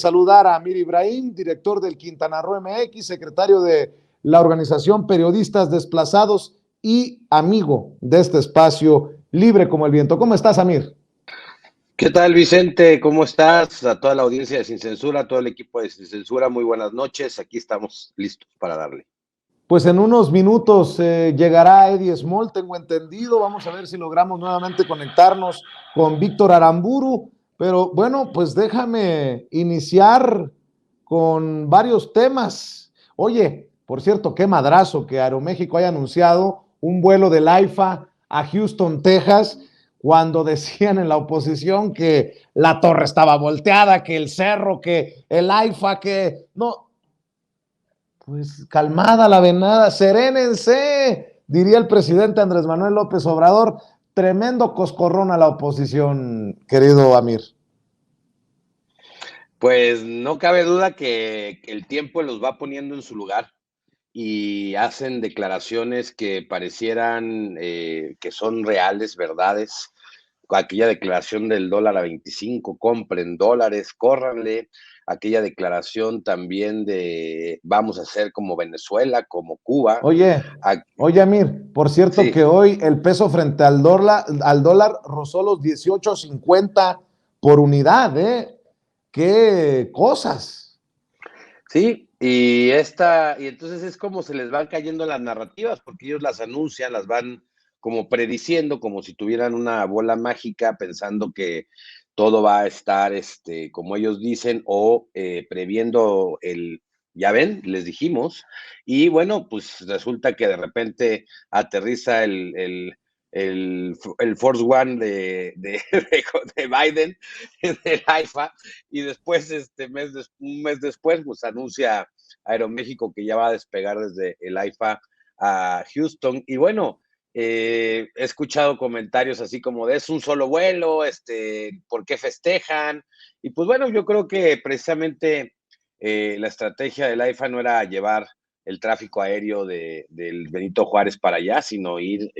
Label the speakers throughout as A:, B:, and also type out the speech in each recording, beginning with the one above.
A: saludar a Amir Ibrahim, director del Quintana Roo MX, secretario de la organización Periodistas Desplazados y amigo de este espacio Libre como el Viento. ¿Cómo estás, Amir?
B: ¿Qué tal, Vicente? ¿Cómo estás? A toda la audiencia de Sin Censura, a todo el equipo de Sin Censura, muy buenas noches. Aquí estamos listos para darle.
A: Pues en unos minutos llegará Eddie Small, tengo entendido. Vamos a ver si logramos nuevamente conectarnos con Víctor Aramburu. Pero bueno, pues déjame iniciar con varios temas. Oye, por cierto, qué madrazo que Aeroméxico haya anunciado un vuelo del AIFA a Houston, Texas, cuando decían en la oposición que la torre estaba volteada, que el cerro, que el AIFA, que no. Pues calmada la venada, serénense, diría el presidente Andrés Manuel López Obrador. Tremendo coscorrón a la oposición, querido Amir.
B: Pues no cabe duda que el tiempo los va poniendo en su lugar y hacen declaraciones que parecieran que son reales, verdades. Aquella declaración del dólar a 25, compren dólares, córranle. Aquella declaración también de vamos a ser como Venezuela, como Cuba.
A: Oye, Amir, por cierto
B: Sí,
A: que hoy el peso frente al dólar rozó los 18.50 por unidad, ¿eh? ¡Qué cosas!
B: sí, y entonces es como se les van cayendo las narrativas, porque ellos las anuncian, las van como prediciendo, como si tuvieran una bola mágica, pensando que todo va a estar, como ellos dicen, o previendo ya ven, les dijimos, y bueno, pues resulta que de repente aterriza el Force One de Biden, del AIFA, y después, un mes después, pues anuncia Aeroméxico que ya va a despegar desde el AIFA a Houston. Y bueno, he escuchado comentarios así como de es un solo vuelo, ¿por qué festejan? Y pues bueno, yo creo que precisamente la estrategia del AIFA no era llevar el tráfico aéreo del Benito Juárez para allá, sino ir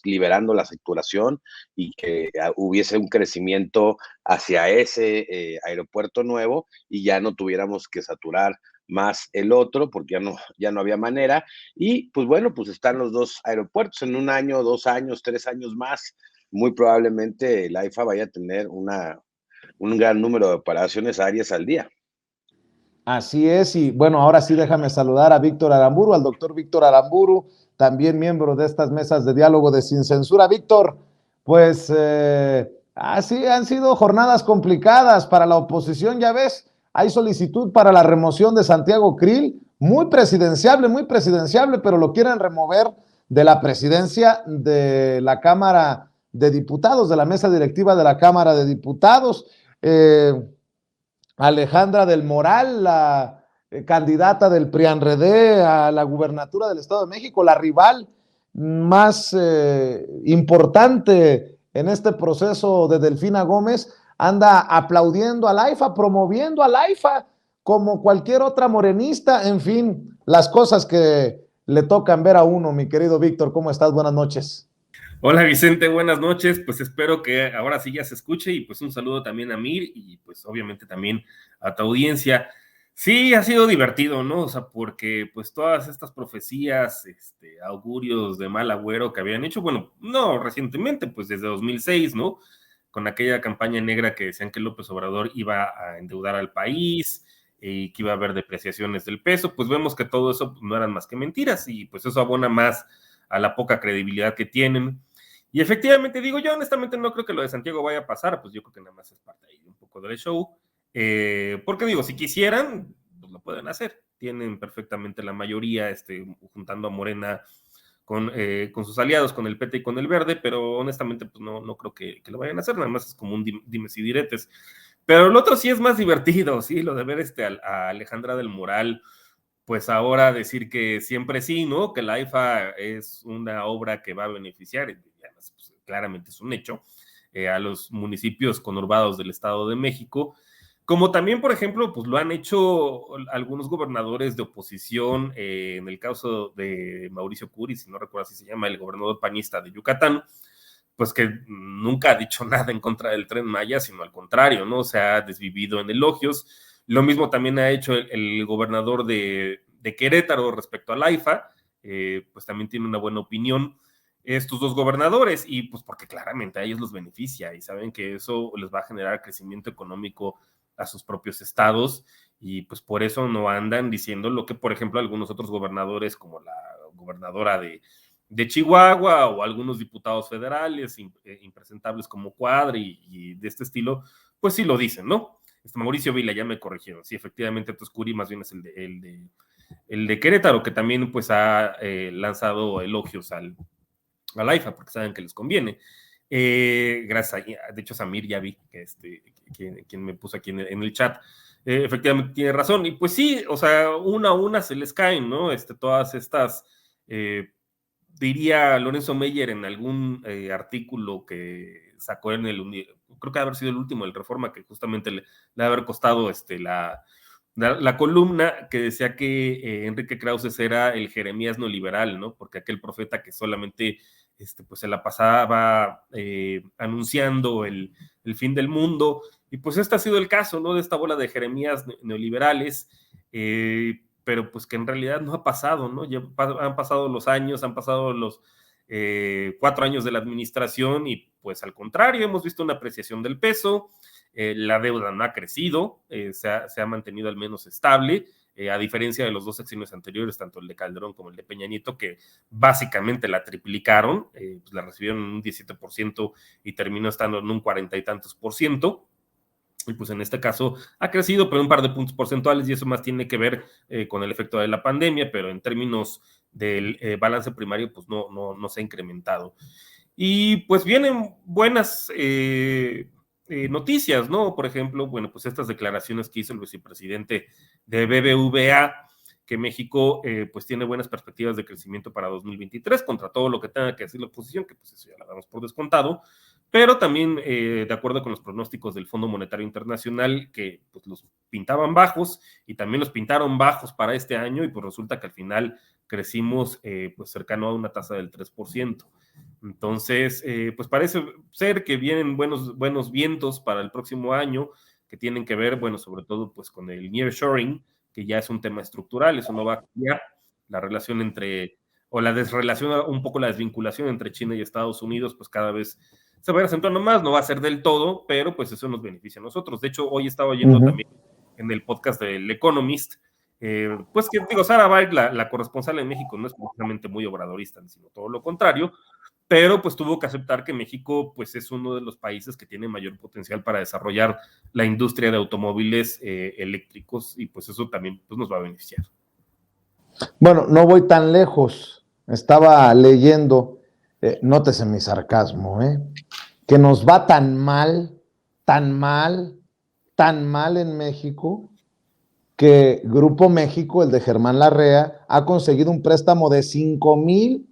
B: liberando la saturación y que hubiese un crecimiento hacia ese aeropuerto nuevo y ya no tuviéramos que saturar más el otro porque ya no había manera. Y pues bueno, pues están los dos aeropuertos en un año, 2 años, 3 años más. Muy probablemente la AIFA vaya a tener un gran número de operaciones aéreas al día.
A: Así es, y bueno, ahora sí déjame saludar a Víctor Aramburu, al doctor Víctor Aramburu, también miembro de estas mesas de diálogo de Sin Censura. Víctor, pues así han sido jornadas complicadas para la oposición, ya ves, hay solicitud para la remoción de Santiago Krill, muy presidenciable, pero lo quieren remover de la presidencia de la Cámara de Diputados, de la mesa directiva de la Cámara de Diputados. Alejandra del Moral, la candidata del PRIAN-RD a la gubernatura del Estado de México, la rival más importante en este proceso de Delfina Gómez, anda aplaudiendo al AIFA, promoviendo al AIFA como cualquier otra morenista. En fin, las cosas que le tocan ver a uno. Mi querido Víctor, ¿cómo estás? Buenas noches.
C: Hola Vicente, buenas noches, pues espero que ahora sí ya se escuche y pues un saludo también a Mir y pues obviamente también a tu audiencia. Sí, ha sido divertido, ¿no? O sea, porque pues todas estas profecías, augurios de mal agüero que habían hecho, bueno, no recientemente, pues desde 2006, ¿no? Con aquella campaña negra que decían que López Obrador iba a endeudar al país y que iba a haber depreciaciones del peso, pues vemos que todo eso no eran más que mentiras y pues eso abona más a la poca credibilidad que tienen. Y efectivamente, digo, yo honestamente no creo que lo de Santiago vaya a pasar, pues yo creo que nada más es parte ahí un poco del show, porque digo, si quisieran, pues lo pueden hacer, tienen perfectamente la mayoría, juntando a Morena con sus aliados, con el PT y con el Verde, pero honestamente pues no creo que lo vayan a hacer, nada más es como un dimes y diretes. Pero el otro sí es más divertido, sí, lo de ver a Alejandra del Moral, pues ahora decir que siempre sí, ¿no? Que la AIFA es una obra que va a beneficiar, pues, claramente es un hecho, a los municipios conurbados del Estado de México, como también, por ejemplo, pues lo han hecho algunos gobernadores de oposición, en el caso de Mauricio Curi, si no recuerdo así se llama, el gobernador panista de Yucatán, pues que nunca ha dicho nada en contra del Tren Maya, sino al contrario, ¿no? Se ha desvivido en elogios. Lo mismo también ha hecho el gobernador de Querétaro respecto al AIFA, pues también tiene una buena opinión estos dos gobernadores, y pues porque claramente a ellos los beneficia y saben que eso les va a generar crecimiento económico a sus propios estados, y pues por eso no andan diciendo lo que, por ejemplo, algunos otros gobernadores, como la gobernadora de Chihuahua o algunos diputados federales impresentables como Cuadri y de este estilo, pues sí lo dicen, ¿no? Mauricio Vila, ya me corrigieron, sí, efectivamente, Toscuri más bien es el de Querétaro, que también pues ha lanzado elogios al AIFA, porque saben que les conviene. Gracias de hecho, Samir ya vi que quien me puso aquí en el chat, efectivamente tiene razón, y pues sí, o sea, una a una se les caen, ¿no? Todas estas, diría Lorenzo Meyer en algún artículo que sacó creo que haber sido el último, el Reforma, que justamente le ha haber costado la columna, que decía que Enrique Krauses era el Jeremías neoliberal, ¿no? Porque aquel profeta que solamente pues se la pasaba anunciando el fin del mundo, y pues este ha sido el caso, ¿no? De esta bola de Jeremías neoliberales, pero pues que en realidad no ha pasado, ¿no? Ya han pasado los años, han pasado los 4 años de la administración, y pues al contrario, hemos visto una apreciación del peso, la deuda no ha crecido, se ha mantenido al menos estable, a diferencia de los 2 sexenios anteriores, tanto el de Calderón como el de Peña Nieto, que básicamente la triplicaron, pues la recibieron en un 17% y terminó estando en un 40 y tantos %. Y pues en este caso ha crecido, pero un par de puntos porcentuales, y eso más tiene que ver con el efecto de la pandemia, pero en términos del balance primario, pues no se ha incrementado. Y pues vienen buenas noticias, ¿no? Por ejemplo, bueno, pues estas declaraciones que hizo el vicepresidente de BBVA, que México pues tiene buenas perspectivas de crecimiento para 2023, contra todo lo que tenga que decir la oposición, que pues eso ya la damos por descontado, pero también de acuerdo con los pronósticos del Fondo Monetario Internacional, que pues los pintaban bajos, y también los pintaron bajos para este año, y pues resulta que al final crecimos pues cercano a una tasa del 3%. Entonces, pues parece ser que vienen buenos vientos para el próximo año, que tienen que ver, bueno, sobre todo pues con el nearshoring, que ya es un tema estructural, eso no va a cambiar, la relación o la desrelación, un poco la desvinculación entre China y Estados Unidos, pues cada vez se va a ir acentuando más, no va a ser del todo, pero pues eso nos beneficia a nosotros. De hecho, hoy estaba oyendo también en el podcast del Economist, pues que digo, Sara Baird, la corresponsal en México, no es precisamente muy obradorista, sino todo lo contrario, pero pues tuvo que aceptar que México pues es uno de los países que tiene mayor potencial para desarrollar la industria de automóviles eléctricos, y pues eso también pues nos va a beneficiar.
A: Bueno, no voy tan lejos, estaba leyendo, nótese mi sarcasmo, que nos va tan mal en México, que Grupo México, el de Germán Larrea, ha conseguido un préstamo de $5,000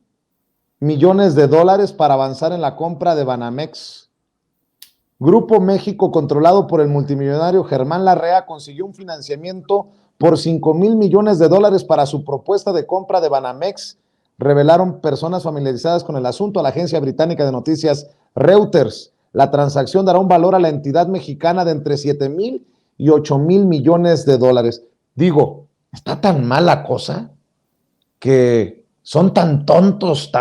A: millones para avanzar en la compra de Banamex. Grupo México, controlado por el multimillonario Germán Larrea, consiguió un financiamiento por $5,000 millones para su propuesta de compra de Banamex, revelaron personas familiarizadas con el asunto a la agencia británica de noticias Reuters. La transacción dará un valor a la entidad mexicana de entre $7,000 y $8,000 millones. Digo, está tan mala cosa que son tan tontos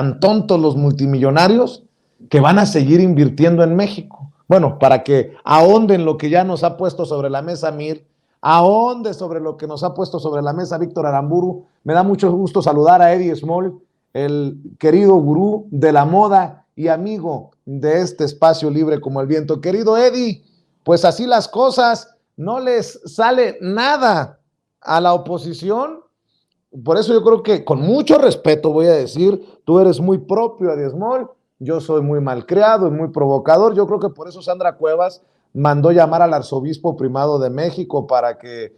A: los multimillonarios, que van a seguir invirtiendo en México. Bueno, para que ahonden lo que ya nos ha puesto sobre la mesa Mir, ahonde sobre lo que nos ha puesto sobre la mesa Víctor Aramburu, me da mucho gusto saludar a Eddie Small, el querido gurú de la moda y amigo de este espacio libre como el viento. Querido Eddie, pues así las cosas, no les sale nada a la oposición. Por eso yo creo que, con mucho respeto voy a decir, tú eres muy propio, Eddie Small, yo soy muy malcriado y muy provocador. Yo creo que por eso Sandra Cuevas mandó llamar al arzobispo primado de México para que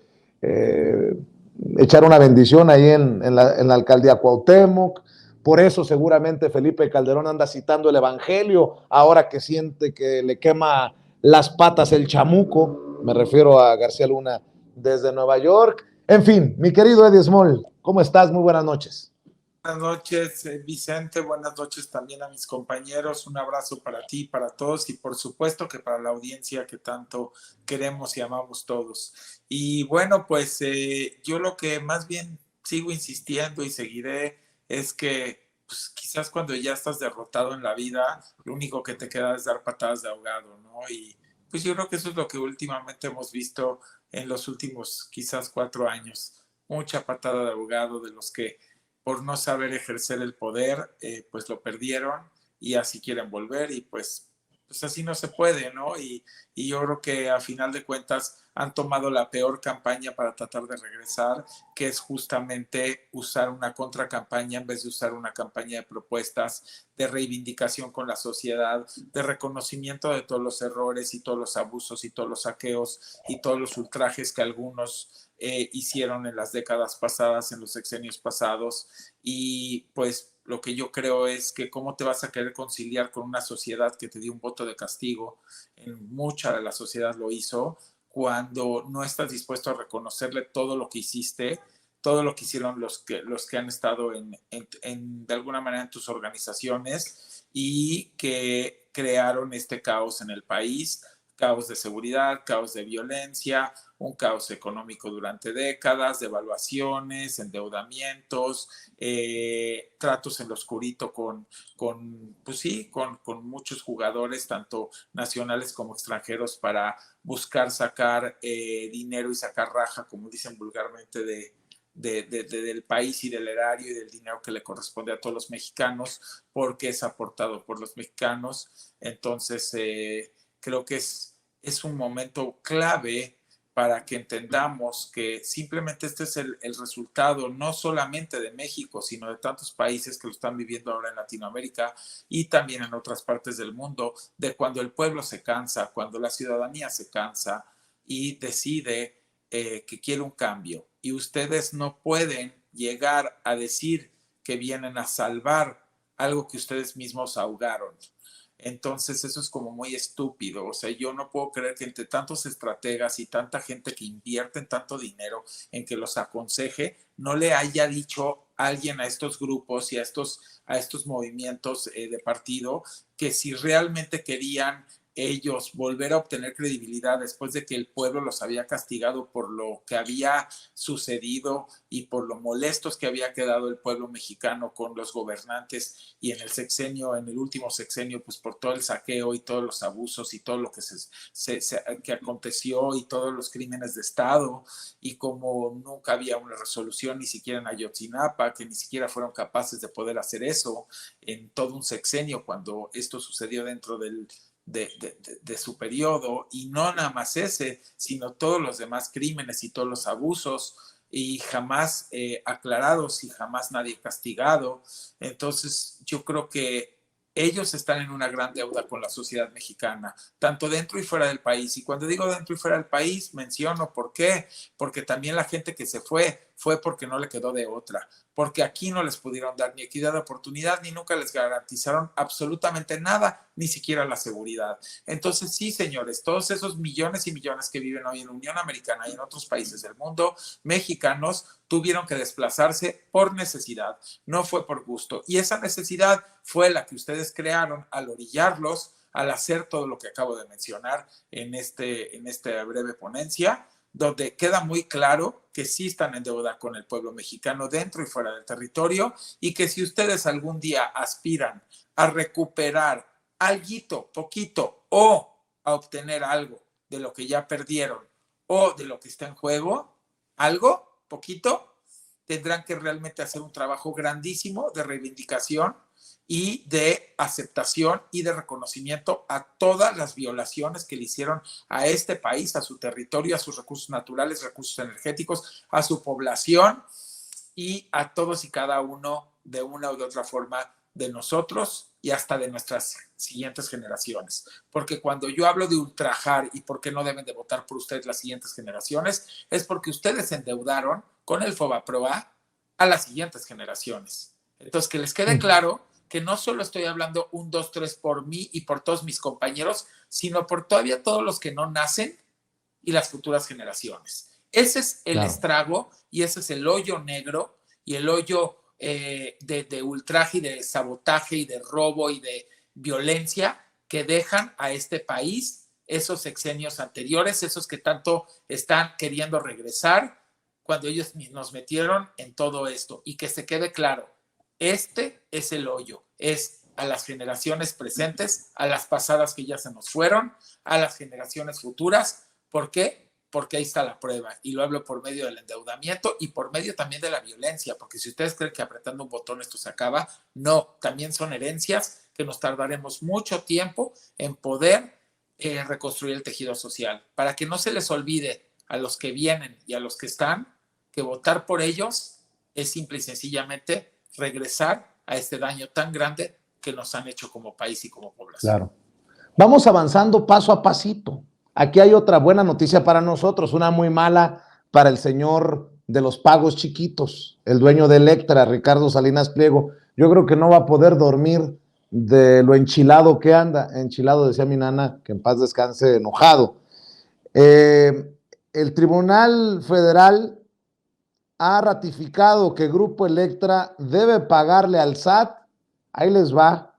A: echara una bendición ahí en la alcaldía Cuauhtémoc. Por eso seguramente Felipe Calderón anda citando el Evangelio ahora que siente que le quema las patas el chamuco. Me refiero a García Luna desde Nueva York. En fin, mi querido Eddie Small, ¿cómo estás? Muy buenas noches.
D: Buenas noches, Vicente. Buenas noches también a mis compañeros. Un abrazo para ti, para todos y por supuesto que para la audiencia que tanto queremos y amamos todos. Y bueno, pues yo lo que más bien sigo insistiendo y seguiré es que pues, quizás cuando ya estás derrotado en la vida, lo único que te queda es dar patadas de ahogado, ¿no? Y pues yo creo que eso es lo que últimamente hemos visto en los últimos quizás 4 años. Mucha patada de ahogado de los que por no saber ejercer el poder, pues lo perdieron y así quieren volver y pues así no se puede, ¿no? Y yo creo que a final de cuentas han tomado la peor campaña para tratar de regresar, que es justamente usar una contracampaña en vez de usar una campaña de propuestas, de reivindicación con la sociedad, de reconocimiento de todos los errores y todos los abusos y todos los saqueos y todos los ultrajes que algunos hicieron en las décadas pasadas, en los sexenios pasados. Y pues lo que yo creo es que cómo te vas a querer conciliar con una sociedad que te dio un voto de castigo, en mucha de la sociedad lo hizo, cuando no estás dispuesto a reconocerle todo lo que hiciste, todo lo que hicieron los que han estado de alguna manera en tus organizaciones y que crearon este caos en el país, caos de seguridad, caos de violencia, un caos económico durante décadas, devaluaciones, endeudamientos, tratos en lo oscurito pues sí, con muchos jugadores, tanto nacionales como extranjeros, para buscar sacar dinero y sacar raja, como dicen vulgarmente, del país y del erario y del dinero que le corresponde a todos los mexicanos, porque es aportado por los mexicanos. Entonces, creo que es un momento clave para que entendamos que simplemente este es el resultado no solamente de México, sino de tantos países que lo están viviendo ahora en Latinoamérica y también en otras partes del mundo, de cuando el pueblo se cansa, cuando la ciudadanía se cansa y decide que quiere un cambio. Y ustedes no pueden llegar a decir que vienen a salvar algo que ustedes mismos ahogaron. Entonces eso es como muy estúpido. O sea, yo no puedo creer que entre tantos estrategas y tanta gente que invierte en tanto dinero en que los aconseje, no le haya dicho alguien a estos grupos y a estos movimientos de partido que si realmente querían ellos volver a obtener credibilidad después de que el pueblo los había castigado por lo que había sucedido y por lo molestos que había quedado el pueblo mexicano con los gobernantes, y en el último sexenio, pues por todo el saqueo y todos los abusos y todo lo que que aconteció y todos los crímenes de Estado, y como nunca había una resolución ni siquiera en Ayotzinapa, que ni siquiera fueron capaces de poder hacer eso en todo un sexenio cuando esto sucedió dentro de su periodo, y no nada más ese, sino todos los demás crímenes y todos los abusos, y jamás aclarados y jamás nadie castigado. Entonces yo creo que ellos están en una gran deuda con la sociedad mexicana, tanto dentro y fuera del país. Y cuando digo dentro y fuera del país, menciono por qué, porque también la gente que se fue porque no le quedó de otra, porque aquí no les pudieron dar ni equidad de oportunidad, ni nunca les garantizaron absolutamente nada, ni siquiera la seguridad. Entonces sí, señores, todos esos millones y millones que viven hoy en la Unión Americana y en otros países del mundo, mexicanos, tuvieron que desplazarse por necesidad, no fue por gusto. Y esa necesidad fue la que ustedes crearon al orillarlos, al hacer todo lo que acabo de mencionar en esta breve ponencia, donde queda muy claro que sí están en deuda con el pueblo mexicano dentro y fuera del territorio, y que si ustedes algún día aspiran a recuperar alguito, poquito, o a obtener algo de lo que ya perdieron o de lo que está en juego, algo, poquito, tendrán que realmente hacer un trabajo grandísimo de reivindicación y de aceptación y de reconocimiento a todas las violaciones que le hicieron a este país, a su territorio, a sus recursos naturales, recursos energéticos, a su población y a todos y cada uno de una u de otra forma de nosotros y hasta de nuestras siguientes generaciones. Porque cuando yo hablo de ultrajar y por qué no deben de votar por ustedes las siguientes generaciones, es porque ustedes se endeudaron con el FOBAPROA a las siguientes generaciones. Entonces, que les quede claro que no solo estoy hablando 1, 2, 3 por mí y por todos mis compañeros, sino por todavía todos los que no nacen y las futuras generaciones. Ese es el estrago y ese es el hoyo negro y el hoyo de ultraje y de sabotaje y de robo y de violencia que dejan a este país esos sexenios anteriores, esos que tanto están queriendo regresar cuando ellos nos metieron en todo esto. Y que se quede claro, este es el hoyo, es a las generaciones presentes, a las pasadas que ya se nos fueron, a las generaciones futuras. ¿Por qué? Porque ahí está la prueba, y lo hablo por medio del endeudamiento y por medio también de la violencia, porque si ustedes creen que apretando un botón esto se acaba, no, también son herencias que nos tardaremos mucho tiempo en poder reconstruir el tejido social, para que no se les olvide a los que vienen y a los que están, que votar por ellos es simple y sencillamente regresar a este daño tan grande que nos han hecho como país y como población.
A: Claro. Vamos avanzando paso a pasito. Aquí hay otra buena noticia para nosotros, una muy mala para el señor de los pagos chiquitos, el dueño de Electra, Ricardo Salinas Pliego. Yo creo que no va a poder dormir de lo enchilado que anda. Enchilado, decía mi nana, que en paz descanse, enojado. El Tribunal Federal ha ratificado que Grupo Electra debe pagarle al SAT, ahí les va,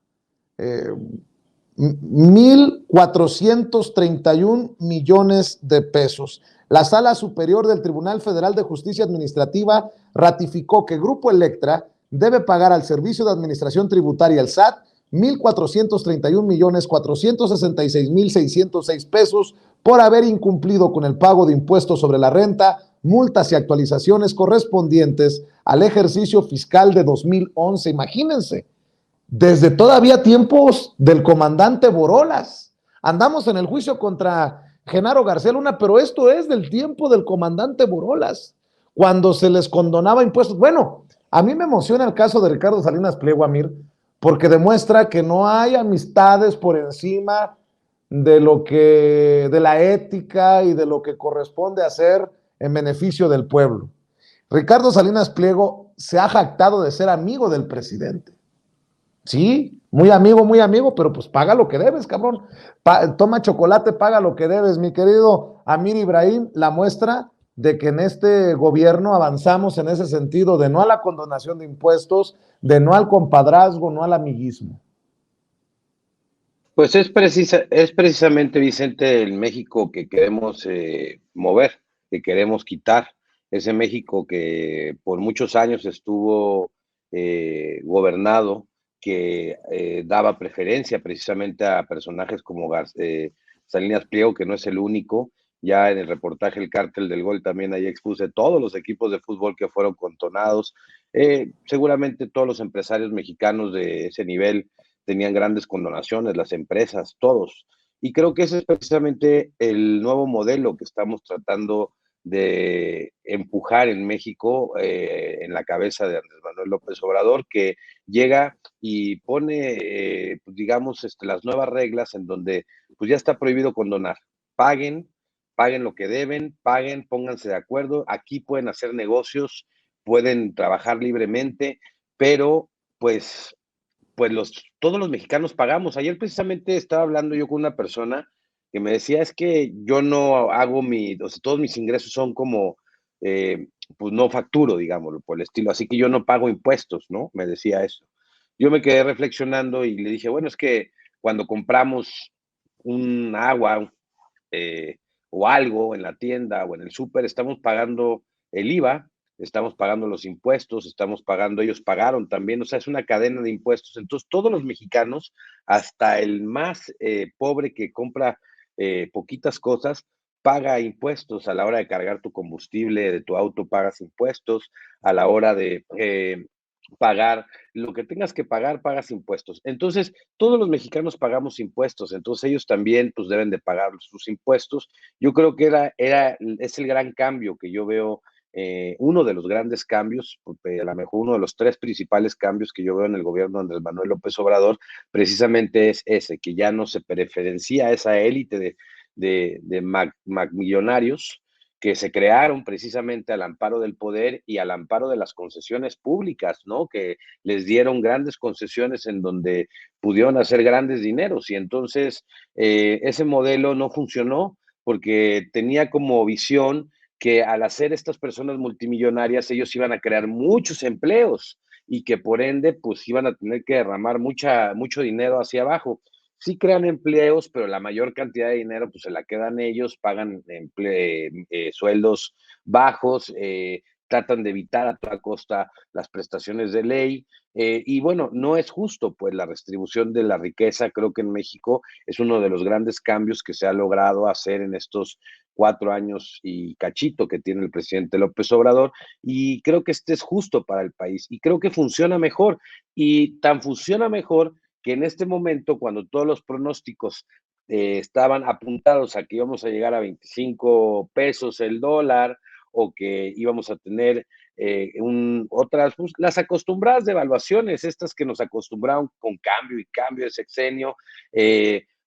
A: 1,431 millones de pesos. La Sala Superior del Tribunal Federal de Justicia Administrativa ratificó que Grupo Electra debe pagar al Servicio de Administración Tributaria, el SAT, 1,431,466,606 pesos por haber incumplido con el pago de impuestos sobre la renta, multas y actualizaciones correspondientes al ejercicio fiscal de 2011. Imagínense, desde todavía tiempos del comandante Borolas. Andamos en el juicio contra Genaro García Luna, pero esto es del tiempo del comandante Borolas, cuando se les condonaba impuestos. Bueno, a mí me emociona el caso de Ricardo Salinas Pliego, Amir, porque demuestra que no hay amistades por encima de la ética y de lo que corresponde hacer en beneficio del pueblo. Ricardo Salinas Pliego se ha jactado de ser amigo del presidente. Sí, muy amigo, pero pues paga lo que debes, cabrón. Toma chocolate, paga lo que debes, mi querido Amir Ibrahim. La muestra de que en este gobierno avanzamos en ese sentido, de no a la condonación de impuestos, de no al compadrazgo, no al amiguismo.
B: Pues es precisamente, Vicente, el México que queremos mover, que queremos quitar. Ese México que por muchos años estuvo gobernado, que daba preferencia precisamente a personajes como Salinas Pliego, que no es el único. Ya en el reportaje El Cártel del Gol también ahí expuse todos los equipos de fútbol que fueron condonados. Seguramente todos los empresarios mexicanos de ese nivel tenían grandes condonaciones, las empresas, todos. Y creo que ese es precisamente el nuevo modelo que estamos tratando de empujar en México, en la cabeza de Andrés Manuel López Obrador, que llega y pone, pues digamos, las nuevas reglas en donde pues ya está prohibido condonar. Paguen lo que deben, pónganse de acuerdo, aquí pueden hacer negocios, pueden trabajar libremente, pero pues todos los mexicanos pagamos. Ayer precisamente estaba hablando yo con una persona que me decía, es que yo no hago todos mis ingresos son como, pues no facturo, digámoslo, por el estilo, así que yo no pago impuestos, ¿no? Me decía eso. Yo me quedé reflexionando y le dije, bueno, es que cuando compramos un agua o algo en la tienda o en el súper, estamos pagando el IVA, estamos pagando los impuestos, ellos pagaron también, o sea, es una cadena de impuestos. Entonces, todos los mexicanos, hasta el más pobre que compra poquitas cosas, paga impuestos. A la hora de cargar tu combustible de tu auto, pagas impuestos. A la hora de pagar lo que tengas que pagar, pagas impuestos. Entonces, todos los mexicanos pagamos impuestos, entonces ellos también pues deben de pagar sus impuestos. Yo creo que es el gran cambio que yo veo, uno de los grandes cambios, a lo mejor uno de los tres principales cambios que yo veo en el gobierno de Andrés Manuel López Obrador, precisamente es ese, que ya no se preferencia a esa élite de millonarios que se crearon precisamente al amparo del poder y al amparo de las concesiones públicas, ¿no? Que les dieron grandes concesiones en donde pudieron hacer grandes dineros, y entonces ese modelo no funcionó porque tenía como visión que al hacer estas personas multimillonarias ellos iban a crear muchos empleos, y que por ende pues iban a tener que derramar mucho dinero hacia abajo. Sí crean empleos, pero la mayor cantidad de dinero pues se la quedan ellos, pagan sueldos bajos, tratan de evitar a toda costa las prestaciones de ley, y bueno, no es justo, pues la redistribución de la riqueza, creo que en México es uno de los grandes cambios que se ha logrado hacer en estos 4 años y cachito que tiene el presidente López Obrador, y creo que este es justo para el país, y creo que funciona mejor, y tan funciona mejor que en este momento, cuando todos los pronósticos estaban apuntados a que íbamos a llegar a 25 pesos el dólar, o que íbamos a tener otras, pues, las acostumbradas devaluaciones, estas que nos acostumbraron con cambio y cambio de sexenio,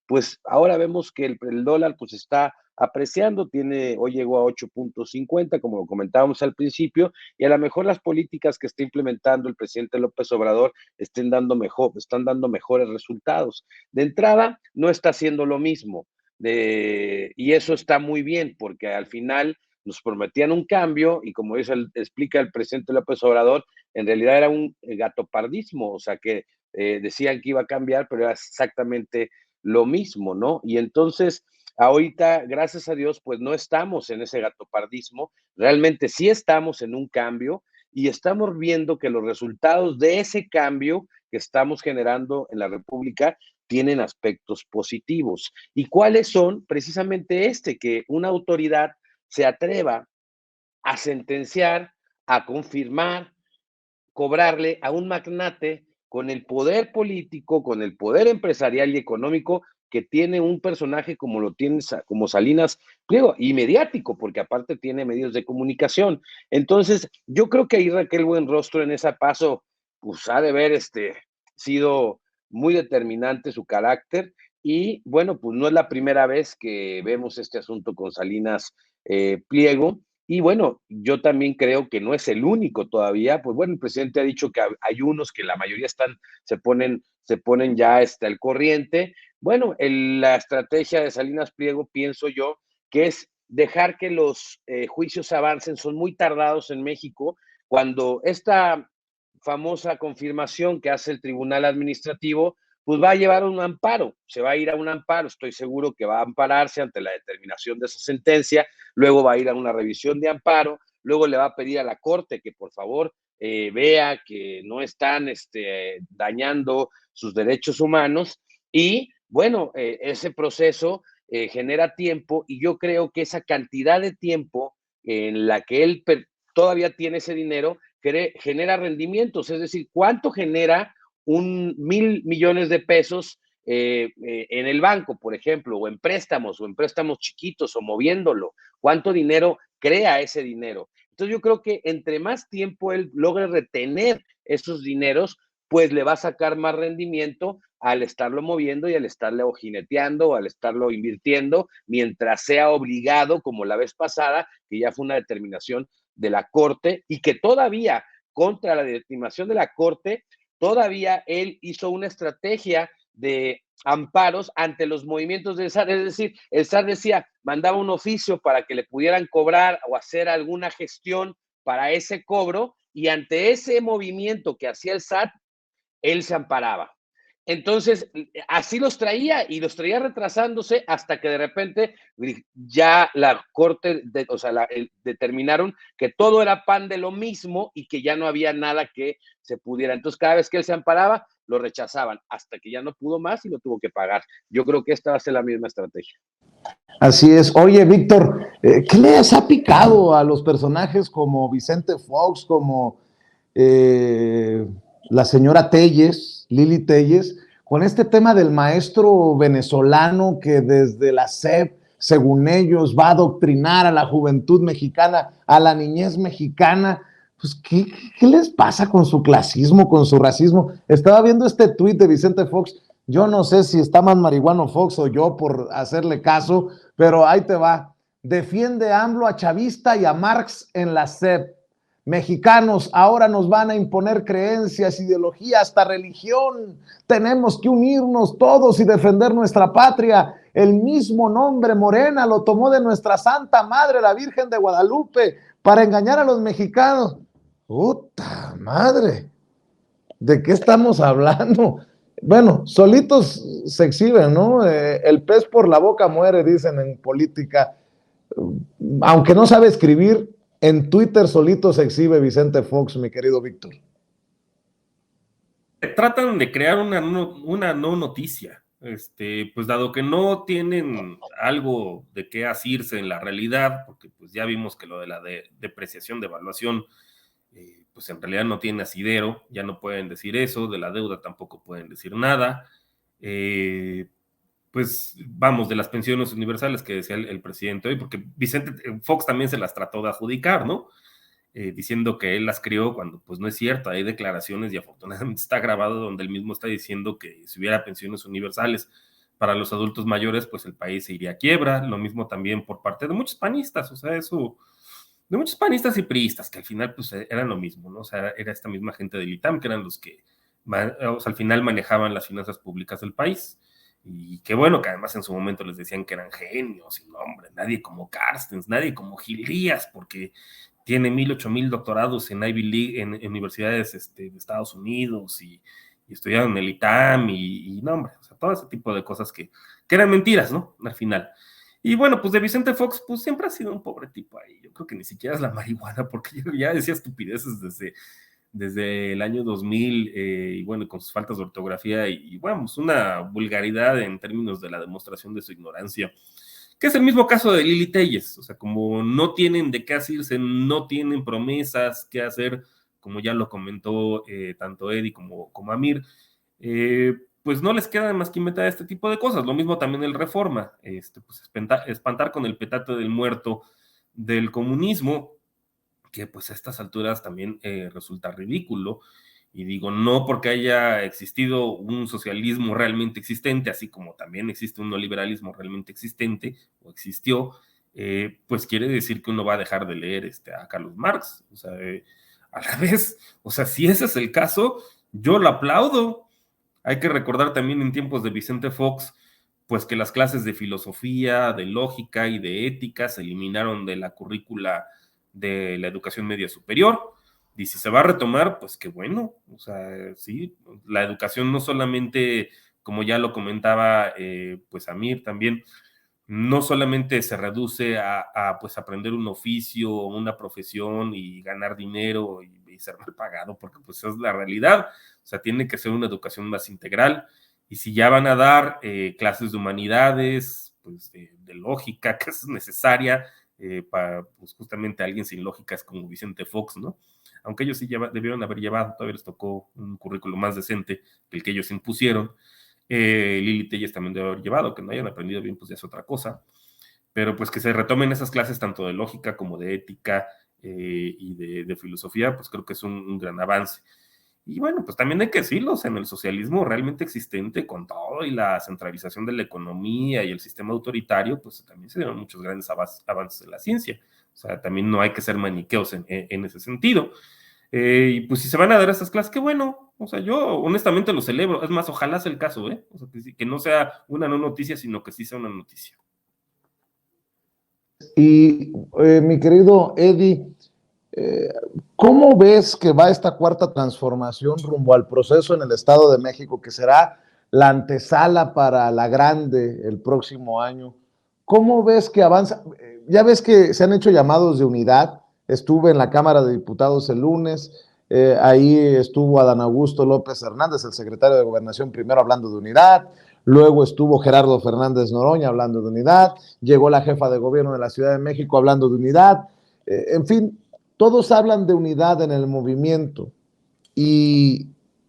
B: pues ahora vemos que el dólar pues está apreciando, hoy llegó a 8.50, como lo comentábamos al principio, y a lo mejor las políticas que está implementando el presidente López Obrador están dando mejores resultados. De entrada, no está haciendo lo mismo, y eso está muy bien, porque al final nos prometían un cambio y como explica el presidente López Obrador, en realidad era un gatopardismo, o sea que decían que iba a cambiar, pero era exactamente lo mismo, ¿no? Y entonces, ahorita, gracias a Dios, pues no estamos en ese gatopardismo, realmente sí estamos en un cambio y estamos viendo que los resultados de ese cambio que estamos generando en la República tienen aspectos positivos. ¿Y cuáles son? Precisamente que una autoridad se atreva a sentenciar, a confirmar, cobrarle a un magnate con el poder político, con el poder empresarial y económico que tiene un personaje como lo tiene como Salinas Pliego, y mediático, porque aparte tiene medios de comunicación. Entonces, yo creo que ahí Raquel Buenrostro en ese paso, pues ha de haber sido muy determinante su carácter, y bueno, pues no es la primera vez que vemos este asunto con Salinas Pliego, y bueno, yo también creo que no es el único todavía, pues bueno, el presidente ha dicho que hay unos que la mayoría se ponen ya al corriente. Bueno, la estrategia de Salinas Pliego, pienso yo, que es dejar que los juicios avancen, son muy tardados en México, cuando esta famosa confirmación que hace el Tribunal Administrativo, pues va a llevar un amparo, se va a ir a un amparo, estoy seguro que va a ampararse ante la determinación de esa sentencia, luego va a ir a una revisión de amparo, luego le va a pedir a la Corte que por favor vea que no están dañando sus derechos humanos, y bueno, ese proceso genera tiempo, y yo creo que esa cantidad de tiempo en la que él todavía tiene ese dinero genera rendimientos, es decir, ¿cuánto genera 1,000 millones de pesos en el banco, por ejemplo, o en préstamos chiquitos, o moviéndolo? ¿Cuánto dinero crea ese dinero? Entonces yo creo que entre más tiempo él logre retener esos dineros, pues le va a sacar más rendimiento al estarlo moviendo y al estarle jineteando o al estarlo invirtiendo, mientras sea obligado, como la vez pasada, que ya fue una determinación de la Corte, y que todavía, contra la determinación de la Corte, todavía él hizo una estrategia de amparos ante los movimientos del SAT, es decir, el SAT mandaba un oficio para que le pudieran cobrar o hacer alguna gestión para ese cobro, y ante ese movimiento que hacía el SAT, él se amparaba. Entonces, así los traía, y los traía retrasándose hasta que de repente ya la Corte, determinaron que todo era pan de lo mismo y que ya no había nada que se pudiera. Entonces, cada vez que él se amparaba, lo rechazaban hasta que ya no pudo más y lo tuvo que pagar. Yo creo que esta va a ser la misma estrategia.
A: Así es. Oye, Víctor, ¿qué les ha picado a los personajes como Vicente Fox, como la señora Telles, Lili Telles, con este tema del maestro venezolano que desde la SEP, según ellos, va a adoctrinar a la juventud mexicana, a la niñez mexicana? Pues, ¿qué les pasa con su clasismo, con su racismo? Estaba viendo este tuit de Vicente Fox. Yo no sé si está más marihuano Fox o yo por hacerle caso, pero ahí te va. Defiende a AMLO, a chavista y a Marx en la SEP. Mexicanos, ahora nos van a imponer creencias, ideología, hasta religión. Tenemos que unirnos todos y defender nuestra patria. El mismo nombre Morena lo tomó de nuestra Santa Madre, la Virgen de Guadalupe, para engañar a los mexicanos. ¡Puta madre! ¿De qué estamos hablando? Bueno, solitos se exhiben, ¿no? El pez por la boca muere, dicen en política. Aunque no sabe escribir, en Twitter solito se exhibe Vicente Fox, mi querido Víctor.
C: Tratan de crear una no noticia, pues dado que no tienen algo de qué asirse en la realidad, porque pues ya vimos que lo de la depreciación, devaluación, pues en realidad no tiene asidero, ya no pueden decir eso, de la deuda tampoco pueden decir nada, pues vamos, de las pensiones universales que decía el presidente hoy, porque Vicente Fox también se las trató de adjudicar, ¿no? Diciendo que él las crió cuando pues no es cierto, hay declaraciones y afortunadamente está grabado donde él mismo está diciendo que si hubiera pensiones universales para los adultos mayores, pues el país se iría a quiebra, lo mismo también por parte de muchos panistas, o sea, eso, de muchos panistas y priistas, que al final pues eran lo mismo, ¿no? O sea, era esta misma gente del ITAM, que eran los que o sea, al final manejaban las finanzas públicas del país, y qué bueno que además en su momento les decían que eran genios, y no, hombre, nadie como Carstens, nadie como Gil Díaz, porque tiene 1,000, 8,000 doctorados en Ivy League, en universidades de Estados Unidos, y estudiaron en el ITAM, y no, hombre, o sea, todo ese tipo de cosas que eran mentiras, ¿no? Al final. Y bueno, pues de Vicente Fox, pues siempre ha sido un pobre tipo ahí. Yo creo que ni siquiera es la marihuana, porque ya decía estupideces desde el año 2000, y bueno, con sus faltas de ortografía, y bueno, pues una vulgaridad en términos de la demostración de su ignorancia, que es el mismo caso de Lili Telles, o sea, como no tienen de qué asirse, no tienen promesas que hacer, como ya lo comentó tanto Eddie como Amir, pues no les queda más que inventar este tipo de cosas. Lo mismo también el Reforma, pues espantar con el petate del muerto del comunismo, que pues a estas alturas también resulta ridículo. Y digo, no porque haya existido un socialismo realmente existente, así como también existe un neoliberalismo realmente existente, o existió, pues quiere decir que uno va a dejar de leer a Carlos Marx. O sea, a la vez, o sea, si ese es el caso, yo lo aplaudo. Hay que recordar también en tiempos de Vicente Fox, pues que las clases de filosofía, de lógica y de ética se eliminaron de la currícula de la educación media superior. Y si se va a retomar, pues qué bueno. O sea, sí, la educación no solamente, como ya lo comentaba pues Amir también, no solamente se reduce a pues aprender un oficio o una profesión y ganar dinero y ser mal pagado, porque pues es la realidad. O sea, tiene que ser una educación más integral. Y si ya van a dar clases de humanidades, pues de lógica, que es necesaria para pues justamente alguien sin lógica es como Vicente Fox, ¿no? Aunque ellos sí debieron haber llevado, todavía les tocó un currículo más decente que el que ellos impusieron. Lili Telles también debe haber llevado, que no hayan aprendido bien, pues ya es otra cosa, pero pues que se retomen esas clases tanto de lógica como de ética y de filosofía, pues creo que es un gran avance. Y bueno, pues también hay que decirlo, o sea, en el socialismo realmente existente, con todo y la centralización de la economía y el sistema autoritario, pues también se dieron muchos grandes avances en la ciencia. O sea, también no hay que ser maniqueos en ese sentido. Y pues si se van a dar esas clases, qué bueno. O sea, yo honestamente lo celebro. Es más, ojalá sea el caso, ¿eh? O sea, que no sea una no noticia, sino que sí sea una noticia.
A: Y mi querido Eddie, ¿cómo ves que va esta cuarta transformación rumbo al proceso en el Estado de México, que será la antesala para la grande el próximo año? ¿Cómo ves que avanza? Ya ves que se han hecho llamados de unidad. Estuve en la Cámara de Diputados el lunes, ahí estuvo Adán Augusto López Hernández, el secretario de Gobernación, primero hablando de unidad, luego estuvo Gerardo Fernández Noroña hablando de unidad, llegó la jefa de gobierno de la Ciudad de México hablando de unidad, en fin, todos hablan de unidad en el movimiento y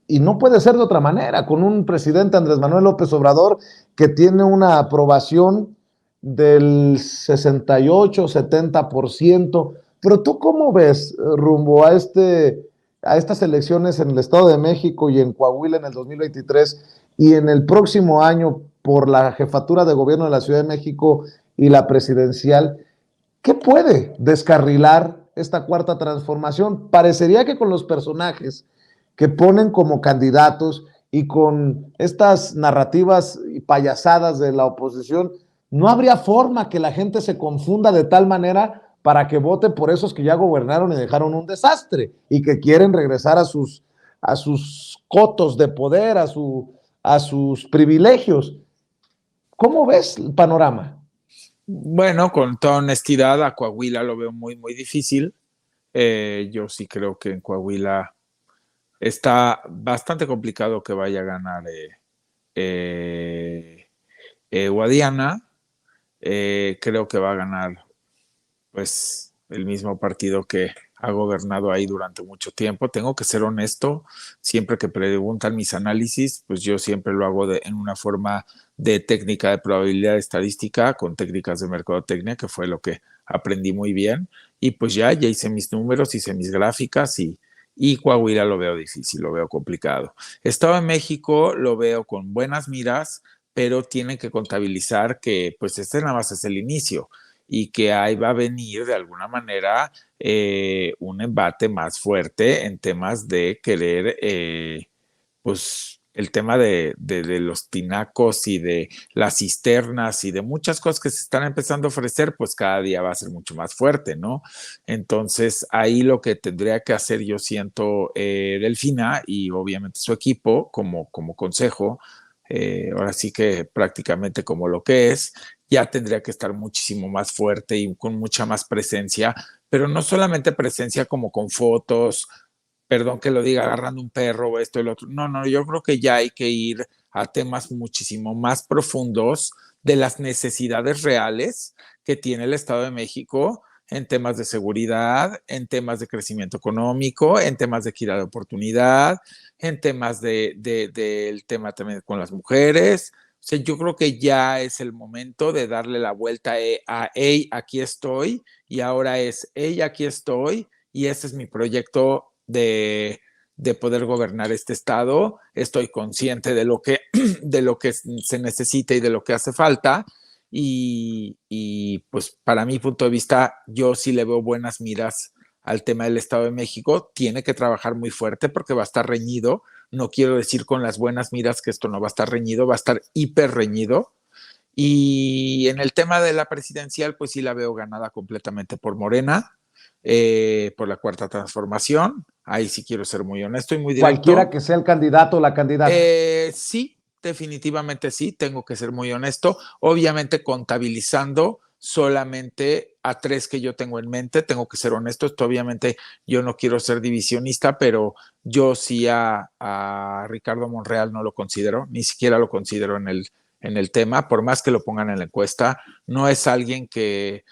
A: no puede ser de otra manera, con un presidente Andrés Manuel López Obrador que tiene una aprobación del 68, 70%, pero tú cómo ves rumbo a estas elecciones en el Estado de México y en Coahuila en el 2023 y en el próximo año por la jefatura de gobierno de la Ciudad de México y la presidencial? ¿Qué puede descarrilar esta cuarta transformación? Parecería que con los personajes que ponen como candidatos y con estas narrativas y payasadas de la oposición, no habría forma que la gente se confunda de tal manera para que vote por esos que ya gobernaron y dejaron un desastre y que quieren regresar a sus a sus cotos de poder, a sus privilegios. ¿Cómo ves el panorama?
D: Bueno, con toda honestidad, a Coahuila lo veo muy, muy difícil. Yo sí creo que en Coahuila está bastante complicado que vaya a ganar Guadiana. Creo que va a ganar pues el mismo partido que ha gobernado ahí durante mucho tiempo. Tengo que ser honesto, siempre que preguntan mis análisis, pues yo siempre lo hago en una forma de técnica de probabilidad estadística con técnicas de mercadotecnia, que fue lo que aprendí muy bien. Y pues ya hice mis números, hice mis gráficas y Coahuila lo veo difícil, lo veo complicado. Estado de México lo veo con buenas miras, pero tienen que contabilizar que pues este nada más es el inicio y que ahí va a venir de alguna manera un embate más fuerte en temas de querer, pues el tema de los tinacos y de las cisternas y de muchas cosas que se están empezando a ofrecer, pues cada día va a ser mucho más fuerte, ¿no? Entonces ahí lo que tendría que hacer, yo siento, Delfina y obviamente su equipo como consejo, ahora sí que prácticamente como lo que es, ya tendría que estar muchísimo más fuerte y con mucha más presencia, pero no solamente presencia como con fotos, perdón que lo diga, agarrando un perro o esto y lo otro. No, no, yo creo que ya hay que ir a temas muchísimo más profundos de las necesidades reales que tiene el Estado de México en temas de seguridad, en temas de crecimiento económico, en temas de equidad de oportunidad, en temas del tema también con las mujeres. O sea, yo creo que ya es el momento de darle la vuelta a hey, aquí estoy, y ahora es hey, aquí estoy, y ese es mi proyecto de poder gobernar este estado. Estoy consciente de lo que se necesita y de lo que hace falta. Y pues para mi punto de vista, yo sí le veo buenas miras al tema del Estado de México. Tiene que trabajar muy fuerte porque va a estar reñido. No quiero decir con las buenas miras que esto no va a estar reñido, va a estar hiper reñido. Y en el tema de la presidencial, pues sí la veo ganada completamente por Morena, por la Cuarta Transformación. Ahí sí quiero ser muy honesto y muy directo.
A: Cualquiera que sea el candidato o la candidata.
D: Sí, definitivamente sí, tengo que ser muy honesto. Obviamente contabilizando solamente a 3 que yo tengo en mente, tengo que ser honesto. Esto obviamente yo no quiero ser divisionista, pero yo sí a Ricardo Monreal no lo considero, ni siquiera lo considero en el tema, por más que lo pongan en la encuesta. No es alguien que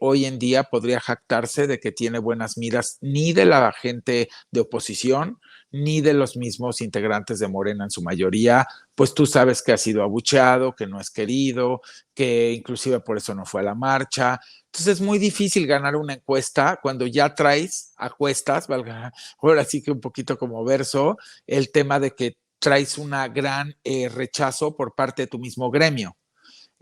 D: hoy en día podría jactarse de que tiene buenas miras ni de la gente de oposición, ni de los mismos integrantes de Morena en su mayoría. Pues tú sabes que ha sido abucheado, que no es querido, que inclusive por eso no fue a la marcha. Entonces es muy difícil ganar una encuesta cuando ya traes a cuestas, valga, ahora sí que un poquito como verso, el tema de que traes una gran rechazo por parte de tu mismo gremio.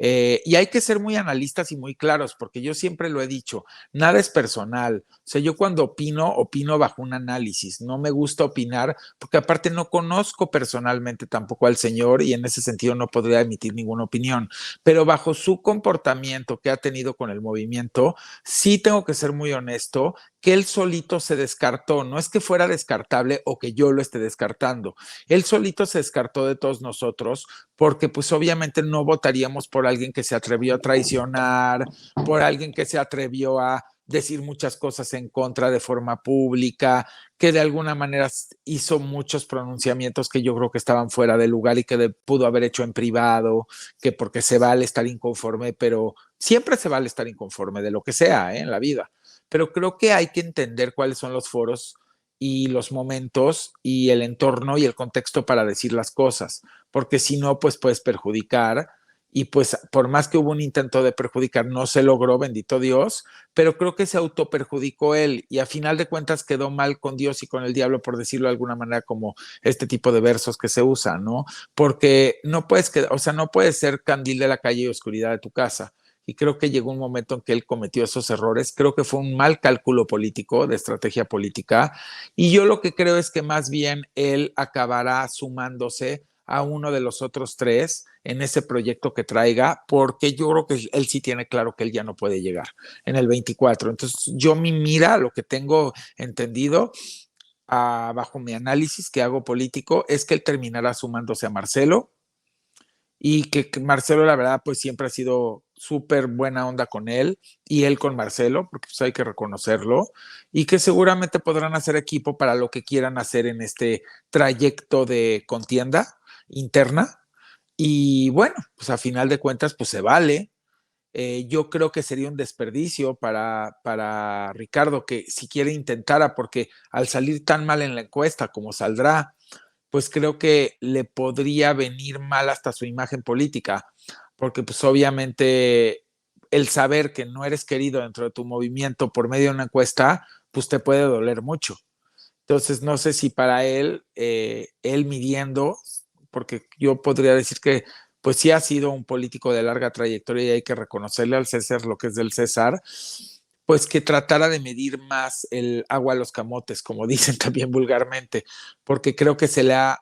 D: Y hay que ser muy analistas y muy claros, porque yo siempre lo he dicho, nada es personal. O sea, yo cuando opino bajo un análisis. No me gusta opinar, porque aparte no conozco personalmente tampoco al señor y en ese sentido no podría emitir ninguna opinión. Pero bajo su comportamiento que ha tenido con el movimiento, sí tengo que ser muy honesto que él solito se descartó. No es que fuera descartable o que yo lo esté descartando. Él solito se descartó de todos nosotros porque pues obviamente no votaríamos por alguien que se atrevió a traicionar, por alguien que se atrevió a decir muchas cosas en contra de forma pública, que de alguna manera hizo muchos pronunciamientos que yo creo que estaban fuera de lugar y que pudo haber hecho en privado, que porque se vale estar inconforme, pero siempre se vale estar inconforme de lo que sea en la vida. Pero creo que hay que entender cuáles son los foros y los momentos y el entorno y el contexto para decir las cosas, porque si no, pues puedes perjudicar y pues por más que hubo un intento de perjudicar, no se logró, bendito Dios, pero creo que se autoperjudicó él y a final de cuentas quedó mal con Dios y con el diablo, por decirlo de alguna manera, como este tipo de versos que se usan, ¿no? Porque no puedes, o sea, no puedes ser candil de la calle y oscuridad de tu casa. Y creo que llegó un momento en que él cometió esos errores. Creo que fue un mal cálculo político, de estrategia política. Y yo lo que creo es que más bien él acabará sumándose a uno de los otros 3 en ese proyecto que traiga, porque yo creo que él sí tiene claro que él ya no puede llegar en el 24. Entonces, yo mi mira, lo que tengo entendido, bajo mi análisis que hago político, es que él terminará sumándose a Marcelo, y que Marcelo, la verdad, pues siempre ha sido súper buena onda con él y él con Marcelo, porque pues hay que reconocerlo, y que seguramente podrán hacer equipo para lo que quieran hacer en este trayecto de contienda interna. Y bueno, pues a final de cuentas, pues se vale. Yo creo que sería un desperdicio para Ricardo que si quiere intentara, porque al salir tan mal en la encuesta como saldrá, pues creo que le podría venir mal hasta su imagen política, porque pues obviamente el saber que no eres querido dentro de tu movimiento por medio de una encuesta, pues te puede doler mucho. Entonces no sé si para él midiendo, porque yo podría decir que pues sí ha sido un político de larga trayectoria y hay que reconocerle al César lo que es del César, pues que tratara de medir más el agua a los camotes, como dicen también vulgarmente, porque creo que se le ha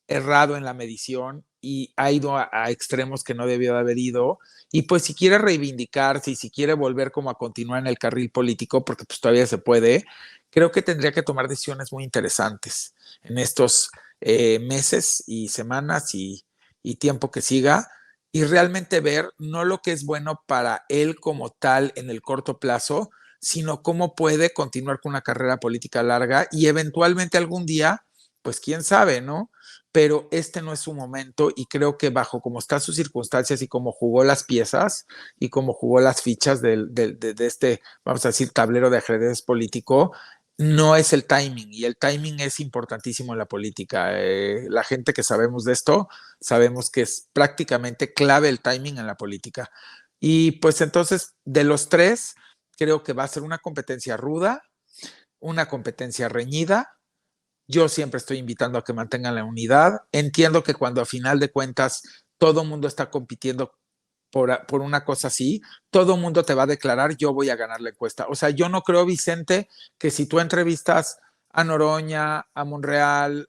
D: errado en la medición y ha ido a extremos que no debió de haber ido. Y pues si quiere reivindicarse y si quiere volver como a continuar en el carril político, porque pues todavía se puede, creo que tendría que tomar decisiones muy interesantes en estos meses y semanas y tiempo que siga, y realmente ver no lo que es bueno para él como tal en el corto plazo, sino cómo puede continuar con una carrera política larga y eventualmente algún día, pues quién sabe, ¿no? Pero este no es su momento y creo que bajo como están sus circunstancias y cómo jugó las piezas y cómo jugó las fichas de este, vamos a decir, tablero de ajedrez político, no es el timing, y el timing es importantísimo en la política. La gente que sabemos de esto, sabemos que es prácticamente clave el timing en la política. Y pues entonces, de los tres, creo que va a ser una competencia ruda, una competencia reñida. Yo siempre estoy invitando a que mantengan la unidad. Entiendo que cuando a final de cuentas todo el mundo está compitiendo por una cosa así, todo el mundo te va a declarar, yo voy a ganar la encuesta. O sea, yo no creo, Vicente, que si tú entrevistas a Noroña, a Monreal,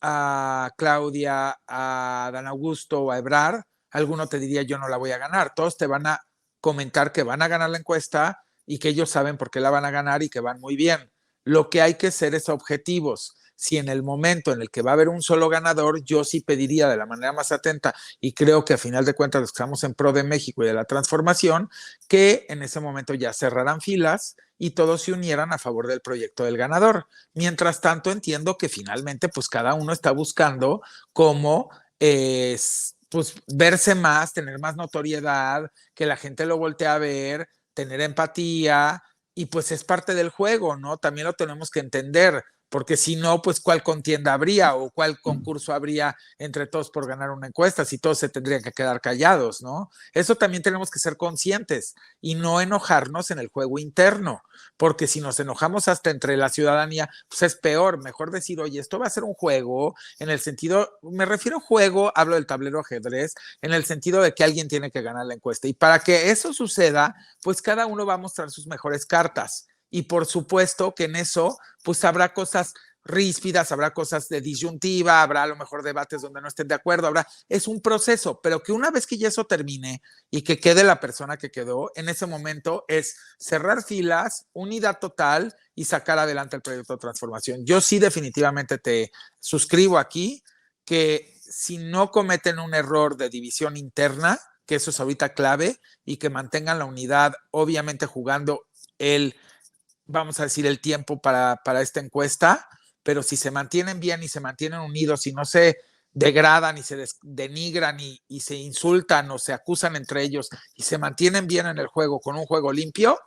D: a Claudia, a Dan Augusto o a Ebrard, alguno te diría yo no la voy a ganar. Todos te van a comentar que van a ganar la encuesta y que ellos saben por qué la van a ganar y que van muy bien. Lo que hay que ser es objetivos. Si en el momento en el que va a haber un solo ganador, yo sí pediría de la manera más atenta, y creo que a final de cuentas los que estamos en pro de México y de la transformación, que en ese momento ya cerraran filas y todos se unieran a favor del proyecto del ganador. Mientras tanto, entiendo que finalmente pues cada uno está buscando cómo pues verse más, tener más notoriedad, que la gente lo voltee a ver, tener empatía, y pues es parte del juego, ¿no? También lo tenemos que entender, porque si no, pues cuál contienda habría o cuál concurso habría entre todos por ganar una encuesta, si todos se tendrían que quedar callados, ¿no? Eso también tenemos que ser conscientes y no enojarnos en el juego interno, porque si nos enojamos hasta entre la ciudadanía, pues es peor. Mejor decir, oye, esto va a ser un juego, en el sentido, me refiero a juego, hablo del tablero ajedrez, en el sentido de que alguien tiene que ganar la encuesta, y para que eso suceda, pues cada uno va a mostrar sus mejores cartas. Y por supuesto que en eso, pues habrá cosas ríspidas, habrá cosas de disyuntiva, habrá a lo mejor debates donde no estén de acuerdo, es un proceso, pero que una vez que ya eso termine y que quede la persona que quedó, en ese momento es cerrar filas, unidad total y sacar adelante el proyecto de transformación. Yo sí definitivamente te suscribo aquí que si no cometen un error de división interna, que eso es ahorita clave, y que mantengan la unidad, obviamente jugando vamos a decir, el tiempo para esta encuesta, pero si se mantienen bien y se mantienen unidos y no se degradan y se denigran y se insultan o se acusan entre ellos y se mantienen bien en el juego con un juego limpio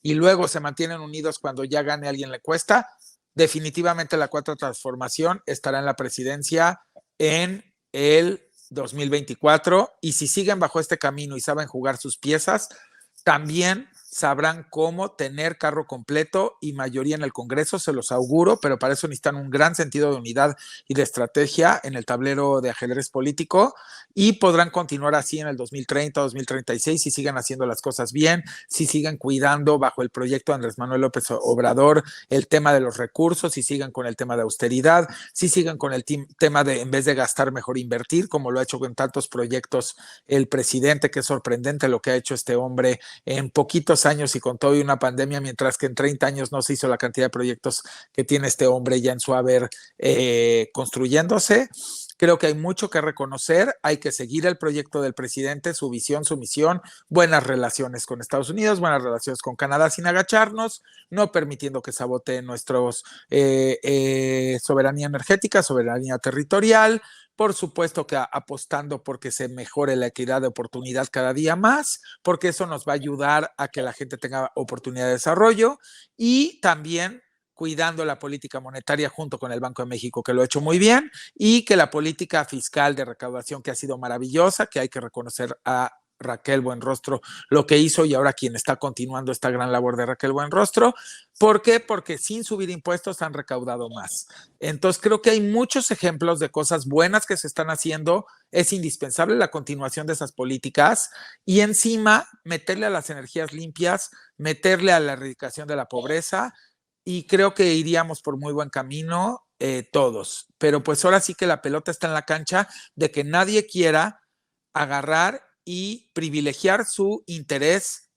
D: y luego se mantienen unidos cuando ya gane alguien la encuesta, definitivamente la Cuarta Transformación estará en la presidencia en el 2024, y si siguen bajo este camino y saben jugar sus piezas, también sabrán cómo tener carro completo y mayoría en el Congreso, se los auguro, pero para eso necesitan un gran sentido de unidad y de estrategia en el tablero de ajedrez político, y podrán continuar así en el 2030, 2036, si siguen haciendo las cosas bien, si siguen cuidando bajo el proyecto de Andrés Manuel López Obrador el tema de los recursos, si siguen con el tema de austeridad, si siguen con el tema de, en vez de gastar, mejor invertir, como lo ha hecho con tantos proyectos el presidente, que es sorprendente lo que ha hecho este hombre en poquitos muchos años y con todo y una pandemia, mientras que en 30 años no se hizo la cantidad de proyectos que tiene este hombre ya en su haber construyéndose. Creo que hay mucho que reconocer, hay que seguir el proyecto del presidente, su visión, su misión, buenas relaciones con Estados Unidos, buenas relaciones con Canadá sin agacharnos, no permitiendo que saboteen nuestros soberanía energética, soberanía territorial, por supuesto que apostando porque se mejore la equidad de oportunidad cada día más, porque eso nos va a ayudar a que la gente tenga oportunidad de desarrollo y también cuidando la política monetaria junto con el Banco de México, que lo ha hecho muy bien, y que la política fiscal de recaudación, que ha sido maravillosa, que hay que reconocer a Raquel Buenrostro lo que hizo y ahora quien está continuando esta gran labor de Raquel Buenrostro. ¿Por qué? Porque sin subir impuestos han recaudado más. Entonces creo que hay muchos ejemplos de cosas buenas que se están haciendo. Es indispensable la continuación de esas políticas y encima meterle a las energías limpias, meterle a la erradicación de la pobreza, y creo que iríamos por muy buen camino todos. Pero pues ahora sí que la pelota está en la cancha de que nadie quiera agarrar y privilegiar su interés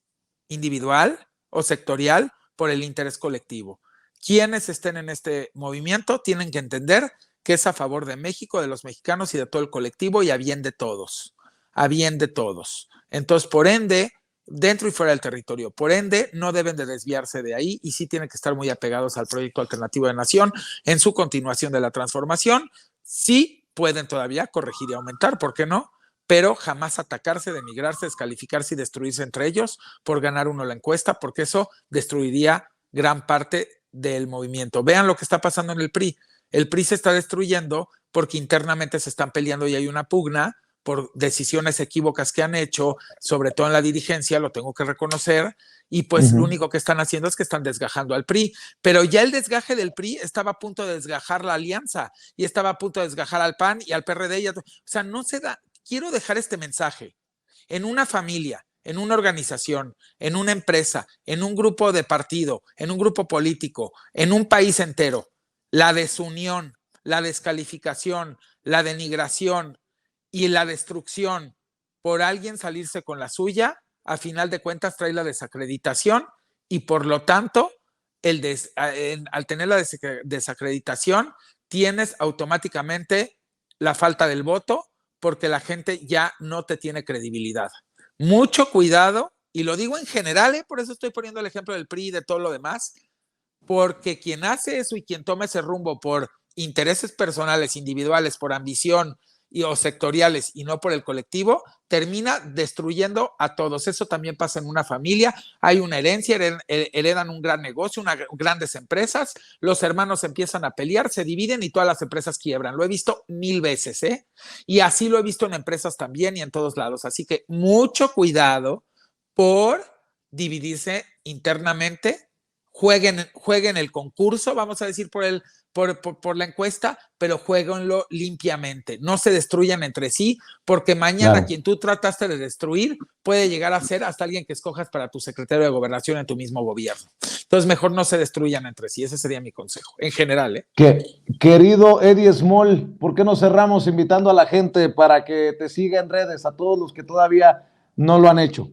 D: individual o sectorial por el interés colectivo. Quienes estén en este movimiento tienen que entender que es a favor de México, de los mexicanos y de todo el colectivo y a bien de todos, a bien de todos. Entonces, por ende, dentro y fuera del territorio. Por ende, no deben de desviarse de ahí y sí tienen que estar muy apegados al proyecto alternativo de nación en su continuación de la transformación. Sí pueden todavía corregir y aumentar, ¿por qué no? Pero jamás atacarse, denigrarse, descalificarse y destruirse entre ellos por ganar uno la encuesta, porque eso destruiría gran parte del movimiento. Vean lo que está pasando en el PRI. El PRI se está destruyendo porque internamente se están peleando y hay una pugna por decisiones equívocas que han hecho, sobre todo en la dirigencia, lo tengo que reconocer, y pues lo único que están haciendo es que están desgajando al PRI, pero ya el desgaje del PRI estaba a punto de desgajar la alianza, y estaba a punto de desgajar al PAN y al PRD, o sea, no se da. Quiero dejar este mensaje, en una familia, en una organización, en una empresa, en un grupo de partido, en un grupo político, en un país entero, la desunión, la descalificación, la denigración y la destrucción por alguien salirse con la suya, a final de cuentas trae la desacreditación y por lo tanto, al tener la desacreditación, tienes automáticamente la falta del voto porque la gente ya no te tiene credibilidad. Mucho cuidado, y lo digo en general, por eso estoy poniendo el ejemplo del PRI y de todo lo demás, porque quien hace eso y quien toma ese rumbo por intereses personales, individuales, por ambición o sectoriales y no por el colectivo, termina destruyendo a todos. Eso también pasa en una familia, hay una herencia, heredan un gran negocio, grandes empresas, los hermanos empiezan a pelear, se dividen y todas las empresas quiebran. Lo he visto 1000 veces, ¿eh? Y así lo he visto en empresas también y en todos lados. Así que mucho cuidado por dividirse internamente. Jueguen el concurso, vamos a decir por la encuesta, pero jueguenlo limpiamente, no se destruyan entre sí, porque mañana quien tú trataste de destruir puede llegar a ser hasta alguien que escojas para tu secretario de gobernación en tu mismo gobierno. Entonces mejor no se destruyan entre sí, ese sería mi consejo, en general.
A: Querido Eddie Small, ¿por qué no cerramos invitando a la gente para que te siga en redes, a todos los que todavía no lo han hecho?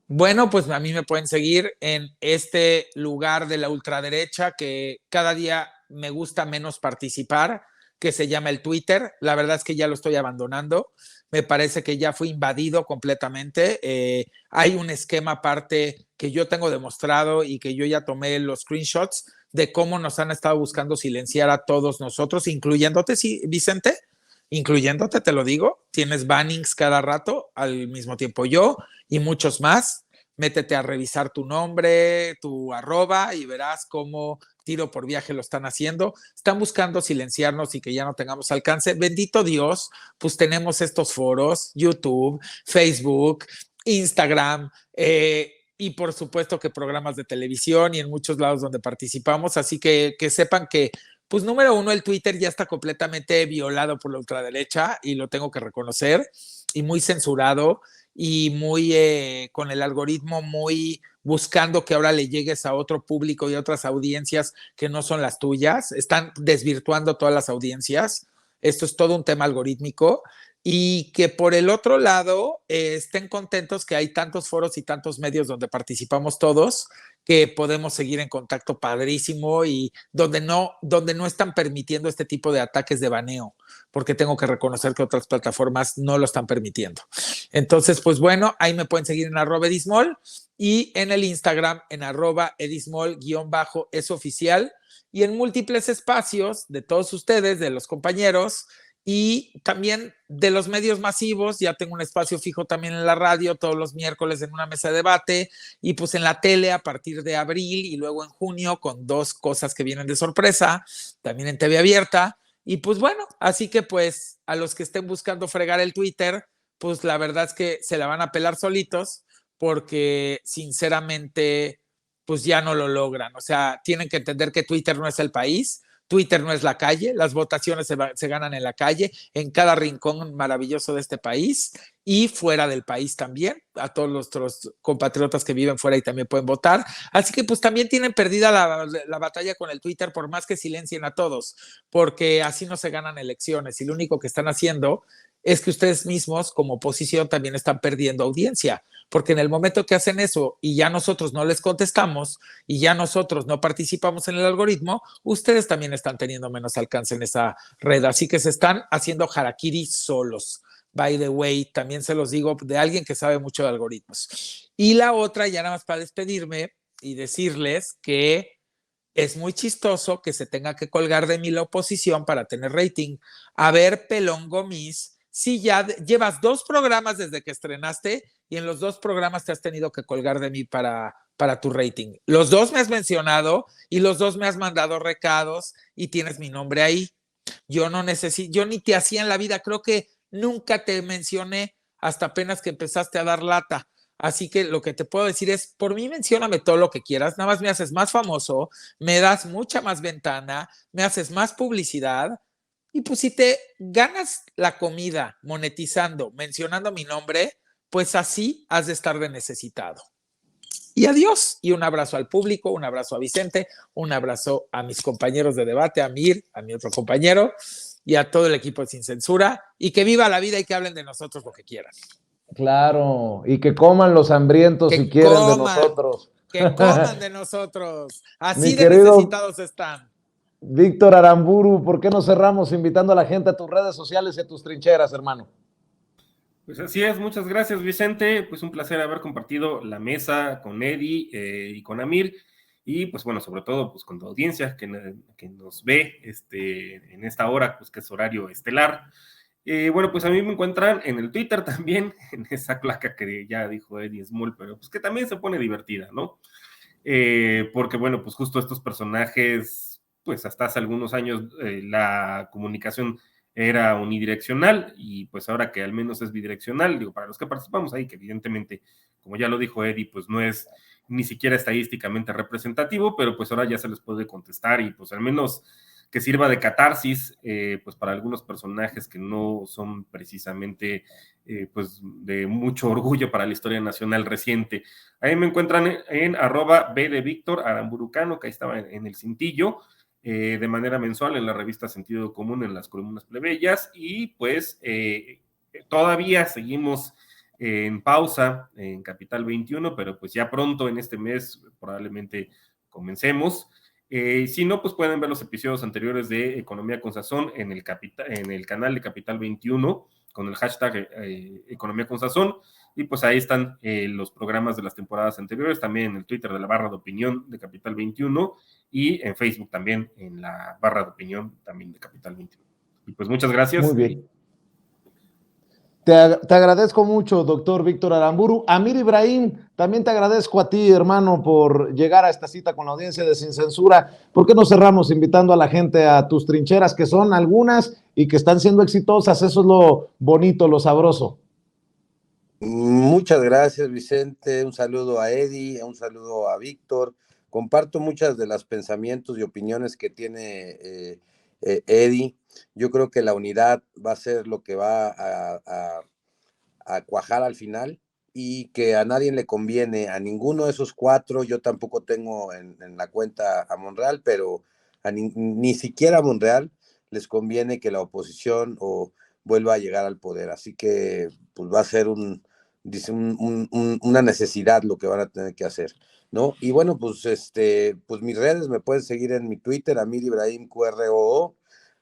D: Bueno, pues a mí me pueden seguir en este lugar de la ultraderecha que cada día me gusta menos participar, que se llama el Twitter. La verdad es que ya lo estoy abandonando. Me parece que ya fui invadido completamente. Hay un esquema aparte que yo tengo demostrado y que yo ya tomé los screenshots de cómo nos han estado buscando silenciar a todos nosotros, incluyéndote, sí, Vicente, incluyéndote, te lo digo. Tienes bannings cada rato, al mismo tiempo yo y muchos más. Métete a revisar tu nombre, tu arroba y verás cómo Tiro por Viaje lo están haciendo. Están buscando silenciarnos y que ya no tengamos alcance. Bendito Dios, pues tenemos estos foros, YouTube, Facebook, Instagram, y por supuesto que programas de televisión y en muchos lados donde participamos. Así que sepan que, pues número uno, el Twitter ya está completamente violado por la ultraderecha y lo tengo que reconocer, y muy censurado y muy con el algoritmo muy buscando que ahora le llegues a otro público y a otras audiencias que no son las tuyas. Están desvirtuando todas las audiencias. Esto es todo un tema algorítmico y que por el otro lado estén contentos que hay tantos foros y tantos medios donde participamos todos, que podemos seguir en contacto padrísimo y donde no están permitiendo este tipo de ataques de baneo, porque tengo que reconocer que otras plataformas no lo están permitiendo. Entonces, pues bueno, ahí me pueden seguir en @edismol y en el Instagram en @edismol_es oficial y en múltiples espacios de todos ustedes, de los compañeros, y también de los medios masivos. Ya tengo un espacio fijo también en la radio todos los miércoles en una mesa de debate, y pues en la tele a partir de abril y luego en junio con 2 cosas que vienen de sorpresa, también en TV abierta. Y pues bueno, así que pues a los que estén buscando fregar el Twitter, pues la verdad es que se la van a pelar solitos, porque sinceramente pues ya no lo logran. O sea, tienen que entender que Twitter no es el país, Twitter no es la calle, las votaciones se ganan en la calle, en cada rincón maravilloso de este país y fuera del país también. A todos nuestros compatriotas que viven fuera y también pueden votar. Así que pues también tienen perdida la batalla con el Twitter, por más que silencien a todos, porque así no se ganan elecciones y lo único que están haciendo es que ustedes mismos como oposición también están perdiendo audiencia, porque en el momento que hacen eso y ya nosotros no les contestamos y ya nosotros no participamos en el algoritmo, ustedes también están teniendo menos alcance en esa red, así que se están haciendo harakiri solos. By the way, también se los digo de alguien que sabe mucho de algoritmos. Y la otra, ya nada más para despedirme y decirles que es muy chistoso que se tenga que colgar de mí la oposición para tener rating. A ver, pelón Gomis, si ya llevas 2 programas desde que estrenaste y en los 2 programas te has tenido que colgar de mí para tu rating. Los 2 me has mencionado y los 2 me has mandado recados y tienes mi nombre ahí. Yo no necesito, yo ni te hacía en la vida, creo que nunca te mencioné hasta apenas que empezaste a dar lata. Así que lo que te puedo decir es, por mí mencióname todo lo que quieras, nada más me haces más famoso, me das mucha más ventana, me haces más publicidad, y pues si te ganas la comida monetizando, mencionando mi nombre, pues así has de estar de necesitado. Y adiós, y un abrazo al público, un abrazo a Vicente, un abrazo a mis compañeros de debate, a Mir, a mi otro compañero, y a todo el equipo de Sin Censura, y que viva la vida y que hablen de nosotros lo que quieran.
A: Claro, y que coman los hambrientos
D: Que
A: si quieren
D: coman,
A: de nosotros.
D: que coman de nosotros. Así
A: Mi
D: de
A: querido
D: necesitados están.
A: Víctor Aramburu, ¿por qué no cerramos invitando a la gente a tus redes sociales y a tus trincheras, hermano?
C: Pues así es, muchas gracias Vicente, pues un placer haber compartido la mesa con Eddie y con Amir, y pues bueno, sobre todo pues con tu audiencia que nos ve en esta hora, pues que es horario estelar. Bueno, pues a mí me encuentran en el Twitter también, en esa placa que ya dijo Eddie Small, pero pues que también se pone divertida, ¿no? Porque bueno, pues justo estos personajes, pues hasta hace algunos años la comunicación era unidireccional y pues ahora que al menos es bidireccional, digo, para los que participamos ahí, que evidentemente, como ya lo dijo Eddie, pues no es ni siquiera estadísticamente representativo, pero pues ahora ya se les puede contestar y pues al menos que sirva de catarsis, pues para algunos personajes que no son precisamente pues de mucho orgullo para la historia nacional reciente. Ahí me encuentran en @b de Víctor Aramburucano, que ahí estaba en el cintillo, de manera mensual en la revista Sentido Común en las columnas plebeyas, y pues todavía seguimos en pausa en Capital 21, pero pues ya pronto en este mes probablemente comencemos. Si no, pues pueden ver los episodios anteriores de Economía con Sazón en el canal de Capital 21 con el hashtag Economía con Sazón, y pues ahí están los programas de las temporadas anteriores, también en el Twitter de la barra de opinión de Capital 21 y en Facebook también en la barra de opinión también de Capital 21. Y pues muchas gracias.
A: Muy bien. Te agradezco mucho, doctor Víctor Aramburu. Amir Ibrahim, también te agradezco a ti, hermano, por llegar a esta cita con la audiencia de Sin Censura. ¿Por qué no cerramos invitando a la gente a tus trincheras, que son algunas y que están siendo exitosas? Eso es lo bonito, lo sabroso.
E: Muchas gracias, Vicente. Un saludo a Eddie, un saludo a Víctor. Comparto muchas de los pensamientos y opiniones que tiene Eddie. Yo creo que la unidad va a ser lo que va a cuajar al final, y que a nadie le conviene, a ninguno de esos 4. Yo tampoco tengo en la cuenta a Monreal, pero ni siquiera a Monreal les conviene que la oposición o vuelva a llegar al poder. Así que pues va a ser una necesidad lo que van a tener que hacer, ¿no? Y bueno, pues pues mis redes me pueden seguir en mi Twitter, Amir Ibrahim QROO.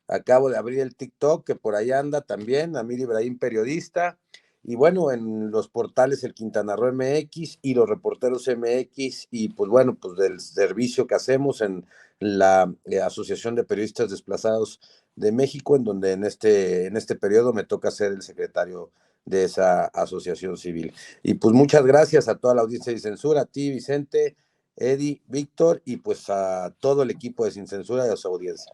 E: Acabo de abrir el TikTok, que por ahí anda también, Amir Ibrahim Periodista. Y bueno, en los portales el Quintana Roo MX y los Reporteros MX, y pues bueno, pues del servicio que hacemos en la Asociación de Periodistas Desplazados de México, en donde en este periodo me toca ser el secretario de esa asociación civil. Y pues muchas gracias a toda la audiencia de Sin Censura, a ti, Vicente, Eddie, Víctor, y pues a todo el equipo de Sin Censura y a su audiencia.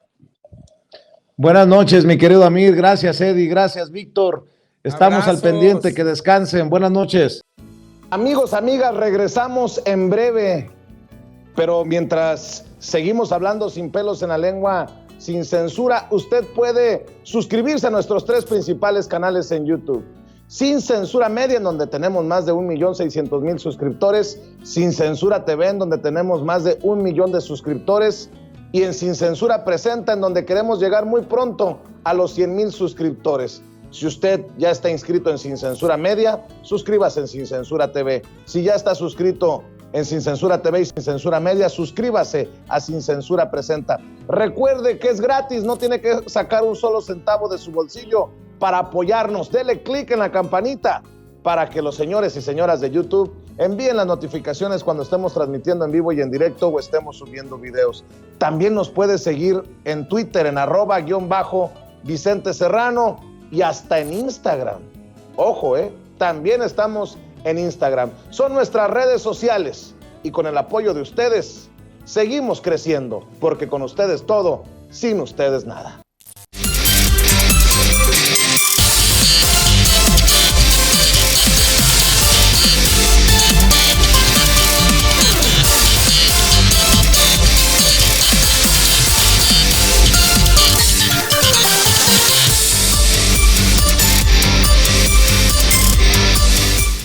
A: Buenas noches, mi querido Amir. Gracias, Eddie. Gracias, Víctor. Estamos
D: Abrazos.
A: al pendiente. Que descansen. Buenas noches. Amigos, amigas, regresamos en breve. Pero mientras seguimos hablando sin pelos en la lengua, sin censura, usted puede suscribirse a nuestros 3 principales canales en YouTube. Sin Censura Media, en donde tenemos más de 1,600,000 suscriptores. Sin Censura TV, en donde tenemos más de 1 millón de suscriptores. Y en Sin Censura Presenta, en donde queremos llegar muy pronto a los 100,000 suscriptores. Si usted ya está inscrito en Sin Censura Media, suscríbase en Sin Censura TV. Si ya está suscrito en Sin Censura TV y Sin Censura Media, suscríbase a Sin Censura Presenta. Recuerde que es gratis, no tiene que sacar un solo centavo de su bolsillo para apoyarnos. Dele clic en la campanita para que los señores y señoras de YouTube envíen las notificaciones cuando estemos transmitiendo en vivo y en directo o estemos subiendo videos. También nos puede seguir en Twitter en @Vicente Serrano y hasta en Instagram. Ojo, también estamos en Instagram. Son nuestras redes sociales y con el apoyo de ustedes seguimos creciendo, porque con ustedes todo, sin ustedes nada.